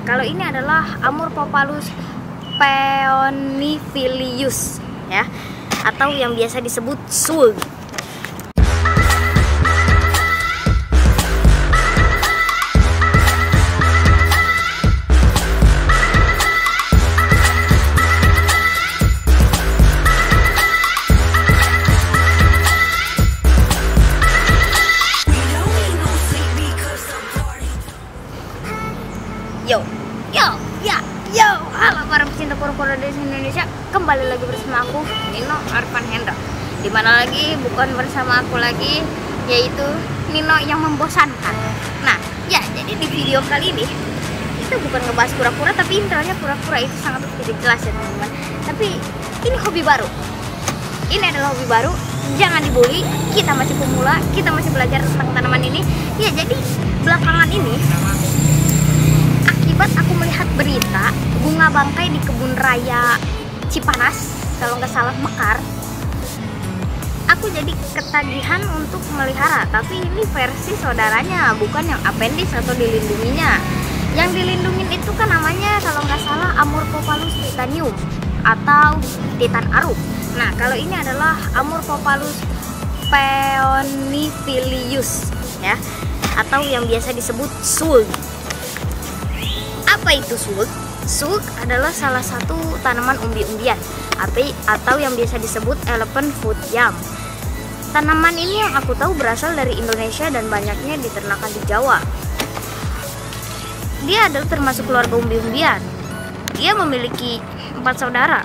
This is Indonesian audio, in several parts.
kalau ini adalah Amorphophallus peonifilius ya, atau yang biasa disebut sulg. Halo para pecinta poro-poro desa Indonesia, kembali lagi bersama aku Nino Arfan Hendra. Dimana lagi bukan bersama aku lagi, yaitu Nino yang membosankan. Nah ya, jadi di video kali ini kita bukan ngebahas kura-kura, tapi intronya kura-kura itu sangat tidak jelas ya teman-teman. Tapi ini hobi baru. Ini adalah hobi baru, jangan dibully. Kita masih pemula, kita masih belajar tentang tanaman ini. Ya jadi belakangan ini akibat aku melihat berita bunga bangkai di kebun raya Cipanas, kalau nggak salah Mekar, aku jadi ketagihan untuk melihara. Tapi ini versi saudaranya, bukan yang appendix atau dilindunginya. Yang dilindungin itu kan namanya kalau nggak salah Amorphophallus titanium atau titan arum. Nah kalau ini adalah Amorphophallus peonifilius ya, atau yang biasa disebut sulg. Apa itu sulg? Sulg adalah salah satu tanaman umbi-umbian atau yang biasa disebut elephant foot yam. Tanaman ini yang aku tahu berasal dari Indonesia dan banyaknya diternakan di Jawa. Dia adalah termasuk keluarga umbi-umbian. Dia memiliki 4 saudara.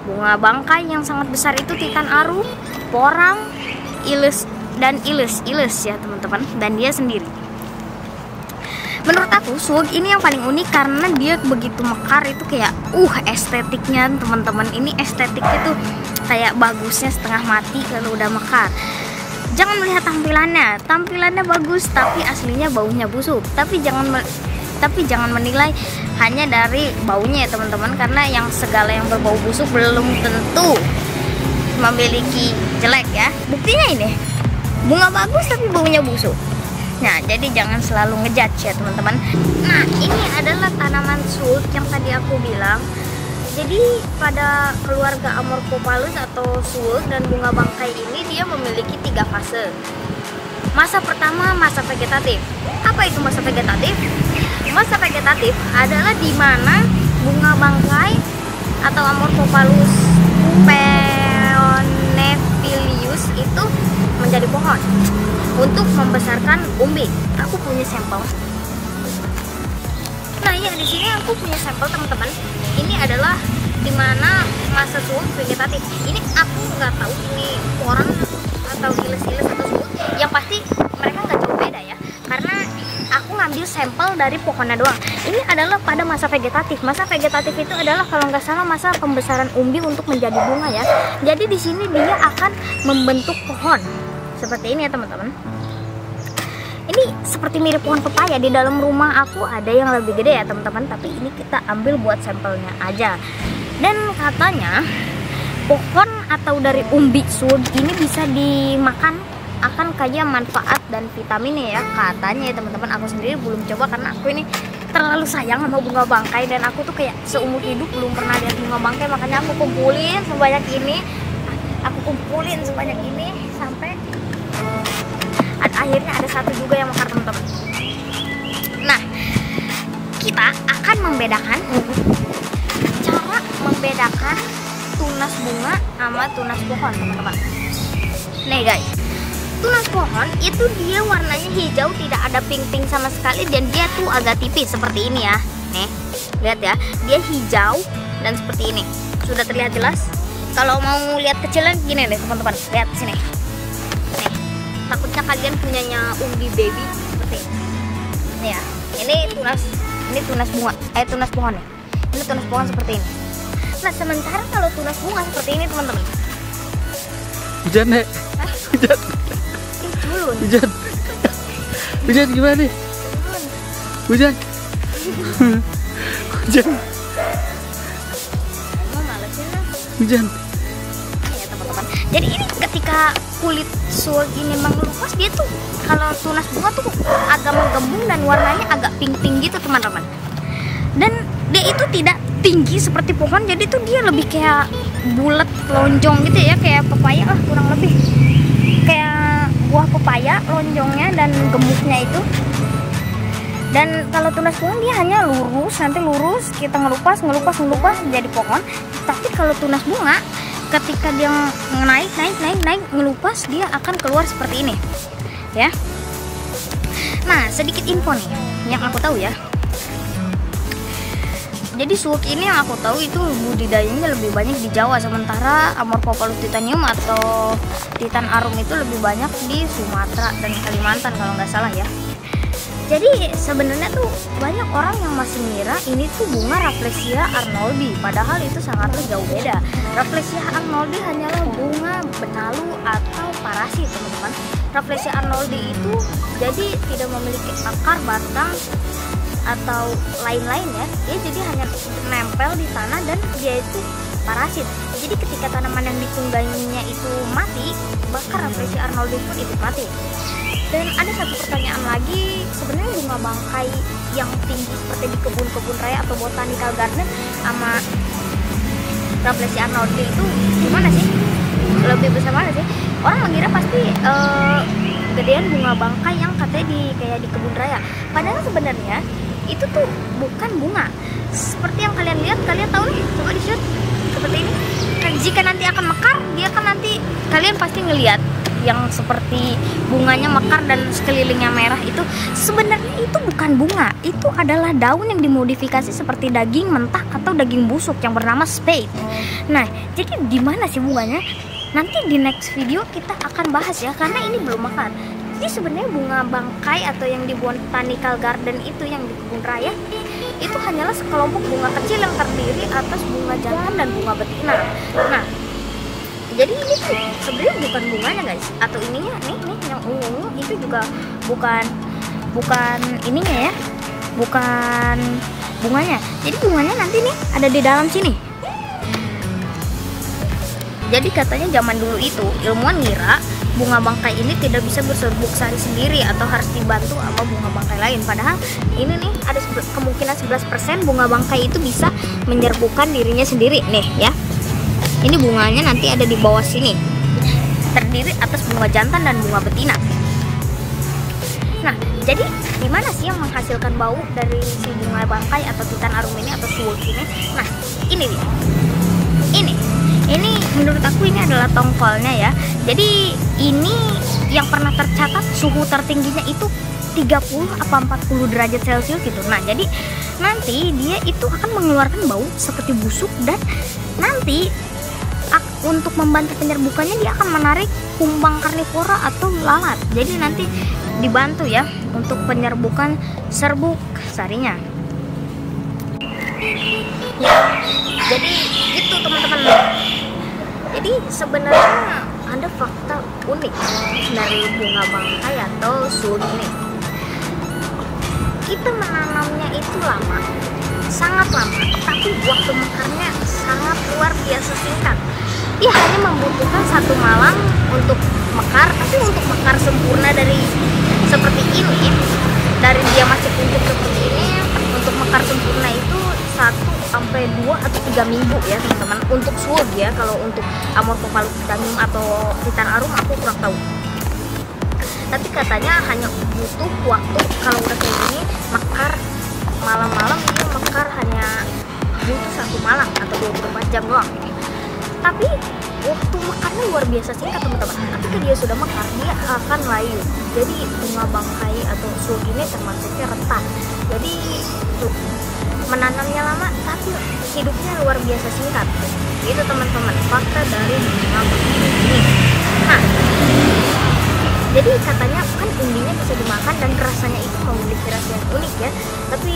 Bunga bangkai yang sangat besar itu titan arum, porang, iles ya teman-teman, dan dia sendiri. Menurut aku sulg ini yang paling unik karena dia begitu mekar, itu kayak estetiknya teman-teman. Ini estetiknya tuh kayak bagusnya setengah mati kalau udah mekar. Jangan melihat tampilannya bagus tapi aslinya baunya busuk. Tapi jangan menilai hanya dari baunya ya teman-teman, karena segala yang berbau busuk belum tentu memiliki jelek ya. Buktinya ini bunga bagus tapi baunya busuk. Nah, jadi jangan selalu ngejudge ya teman-teman. Nah, ini adalah tanaman sulg yang tadi aku bilang. Jadi pada keluarga Amorphophallus atau sulg dan bunga bangkai ini dia memiliki 3 fase. Masa pertama, masa vegetatif. Apa itu masa vegetatif? Masa vegetatif adalah di mana bunga bangkai atau Amorphophallus peonifilius itu menjadi pohon untuk membesarkan umbi. Aku punya sampel. Nah ya, di sini aku punya sampel teman-teman. Ini adalah dimana masa sulg vegetatif. Ini aku nggak tahu ini porang atau iles-iles atau sulg. Yang pasti mereka nggak jauh beda ya, karena aku ngambil sampel dari pohonnya doang. Ini adalah pada masa vegetatif. Masa vegetatif itu adalah kalau nggak salah masa pembesaran umbi untuk menjadi bunga ya. Jadi di sini dia akan membentuk pohon seperti ini ya teman-teman. Ini seperti mirip pohon pepaya. Di dalam rumah aku ada yang lebih gede ya teman-teman, tapi ini kita ambil buat sampelnya aja. Dan katanya pohon atau dari umbi sulg ini bisa dimakan, akan kaya manfaat dan vitaminnya ya katanya ya teman-teman. Aku sendiri belum coba karena aku ini terlalu sayang sama bunga bangkai, dan aku tuh kayak seumur hidup belum pernah lihat bunga bangkai, makanya aku kumpulin sebanyak ini. Sampai akhirnya ada satu juga yang mekar teman-teman. Nah, kita akan membedakan cara membedakan tunas bunga sama tunas pohon teman-teman. Nih guys, tunas pohon itu dia warnanya hijau, tidak ada pink-pink sama sekali, dan dia tuh agak tipis seperti ini ya. Nih, lihat ya, dia hijau dan seperti ini. Sudah terlihat jelas. Kalau mau lihat kecilnya gini deh teman-teman, lihat sini. Nih, takutnya kalian punyanya umbi baby seperti ini. Nih ya, ini tunas bunga, tunas pohon ya. Ini tunas pohon seperti ini. Nah, sementara kalau tunas bunga seperti ini teman-teman. Hujan nek. Hujan. Hujan. Hujan gimana nih? Hujan. Hujan. Hujan. Ya teman-teman. Jadi ini ketika kulit sulg ini mengelupas, dia tuh kalau tunas bunga tuh agak menggembung dan warnanya agak pink-pink gitu teman-teman. Dan dia itu tidak tinggi seperti pohon, jadi tuh dia lebih kayak bulat lonjong gitu ya, kayak pepaya lah kurang lebih. Kayak buah pepaya lonjongnya dan gemuknya itu. Dan kalau tunas bunga dia hanya lurus, nanti lurus kita ngelupas jadi pohon. Tapi kalau tunas bunga ketika dia naik ngelupas, dia akan keluar seperti ini ya. Nah, sedikit info nih yang aku tahu ya. Jadi suwuk ini yang aku tahu itu budidayanya lebih banyak di Jawa, sementara Amorphophallus titanium atau titan arum itu lebih banyak di Sumatera dan Kalimantan kalau nggak salah ya. Jadi sebenarnya tuh banyak orang yang masih mengira ini tuh bunga Rafflesia arnoldi, padahal itu sangatlah jauh beda. Rafflesia arnoldi hanyalah bunga benalu atau parasit, teman-teman. Rafflesia arnoldi itu jadi tidak memiliki akar, batang atau lain-lain ya. Dia jadi hanya nempel di tanah dan dia itu parasit. Jadi ketika tanaman yang ditungganginya itu mati, maka Rafflesia arnoldi pun ikut mati. Dan ada satu pertanyaan lagi, sebenarnya bunga bangkai yang tinggi seperti di kebun-kebun raya atau botanical garden sama Rafflesia arnoldi itu gimana sih? Lebih besar mana sih? Orang mengira pasti gedean bunga bangkai yang katanya kayak di kebun raya. Padahal sebenarnya itu tuh bukan bunga. Seperti yang kalian lihat, kalian tahu nih, coba di shoot seperti ini. Jika nanti akan mekar, dia akan nanti kalian pasti ngelihat yang seperti bunganya mekar dan sekelilingnya merah itu. Sebenarnya itu bukan bunga, itu adalah daun yang dimodifikasi seperti daging mentah atau daging busuk yang bernama spade. Nah, jadi gimana sih bunganya? Nanti di next video kita akan bahas ya, karena ini belum mekar. Jadi sebenarnya bunga bangkai atau yang di botanical garden itu yang di kebun raya itu hanyalah sekelompok bunga kecil yang terdiri atas bunga jantan dan bunga betina. Nah, jadi ini tuh sebenarnya bukan bunganya guys, atau ininya nih yang ungu itu juga bukan ininya ya, bukan bunganya. Jadi bunganya nanti nih ada di dalam sini. Jadi katanya zaman dulu itu ilmuwan ngira bunga bangkai ini tidak bisa berserbuk sari sendiri atau harus dibantu sama bunga bangkai lain. Padahal ini nih ada kemungkinan 11% bunga bangkai itu bisa menyerbukan dirinya sendiri nih ya. Ini bunganya nanti ada di bawah sini, terdiri atas bunga jantan dan bunga betina. Nah, jadi gimana sih yang menghasilkan bau dari si bunga bangkai atau titan arum ini atau suwuk ini? Nah, ini dia. Ini menurut aku ini adalah tongkolnya ya. Jadi ini yang pernah tercatat suhu tertingginya itu 30 apa 40 derajat Celcius gitu. Nah, jadi nanti dia itu akan mengeluarkan bau seperti busuk, dan nanti untuk membantu penyerbukannya dia akan menarik kumbang karnivora atau lalat. Jadi nanti dibantu ya untuk penyerbukan serbuk sarinya. Ya, jadi itu teman-teman. Jadi sebenarnya ada fakta unik dari bunga bangkai atau suwuk ini. Kita menanamnya itu lama, sangat lama, tapi waktu mekarnya sangat luar biasa singkat. Dia hanya membutuhkan 1 malam untuk mekar, tapi untuk mekar sempurna dari seperti ini, dari dia masih kuncup seperti ini, untuk mekar sempurna itu 1 sampai 2 atau 3 minggu ya teman-teman. Untuk suwuk ya, kalau untuk Amorphophallus titanium atau titan arum aku kurang tahu. Tapi katanya hanya butuh waktu, kalau udah kayak gini mekar malam-malam, dia mekar hanya butuh 1 malam atau 24 jam doang. Tapi waktu mekarnya luar biasa singkat teman-teman. Ketika dia sudah mekar, dia akan layu. Jadi bunga bangkai atau suwuk ini termasuknya rentan. Jadi tuh, menanamnya lama tapi hidupnya luar biasa singkat. Itu teman-teman fakta dari bunga bangkai ini. Nah, jadi katanya kan umbinya bisa dimakan dan rasanya itu memiliki rasa yang unik ya. Tapi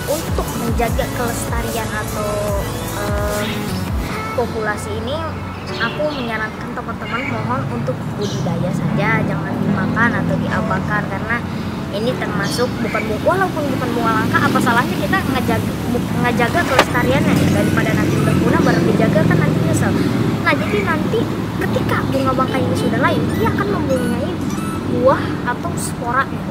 untuk menjaga kelestarian atau populasi ini, aku menyarankan teman-teman mohon untuk budidaya saja, jangan dimakan atau diapakan, karena ini termasuk walaupun bukan bunga langka, apa salahnya kita ngejaga kelestariannya daripada nanti udah punah baru dijaga, kan nanti nyesel. Nah, jadi nanti ketika bunga bangkai ini sudah layu, dia akan mempunyai buah atau sporanya.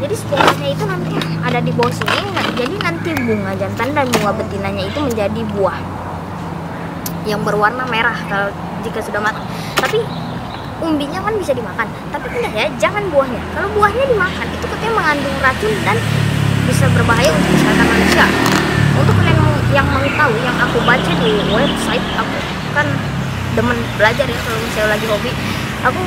Jadi sporanya itu nanti ada di bawah sini. Jadi nanti bunga jantan dan bunga betinanya itu menjadi buah yang berwarna merah kalau jika sudah matang. Tapi umbinya kan bisa dimakan. Tapi enggak ya, jangan buahnya. Kalau buahnya dimakan itu katanya mengandung racun dan bisa berbahaya untuk kesehatan manusia. Untuk kalian yang mau tahu, yang aku baca di website, aku kan demen belajar ya kalau misalnya lagi hobi. Aku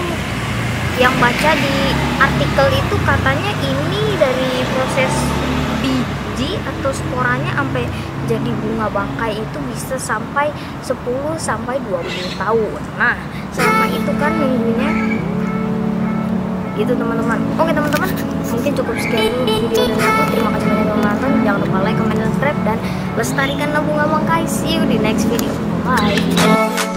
yang baca di artikel itu katanya ini dari proses biji atau sporanya sampai jadi bunga bangkai itu bisa sampai 10 sampai 20 tahun. Nah, selama itu kan nunggunya gitu teman-teman. Oke teman-teman, mungkin cukup sekian dulu video dari aku. Terima kasih banyak yang nonton. Jangan lupa like, comment, dan subscribe, dan lestarikanlah bunga bangkai. See you di next video. Bye.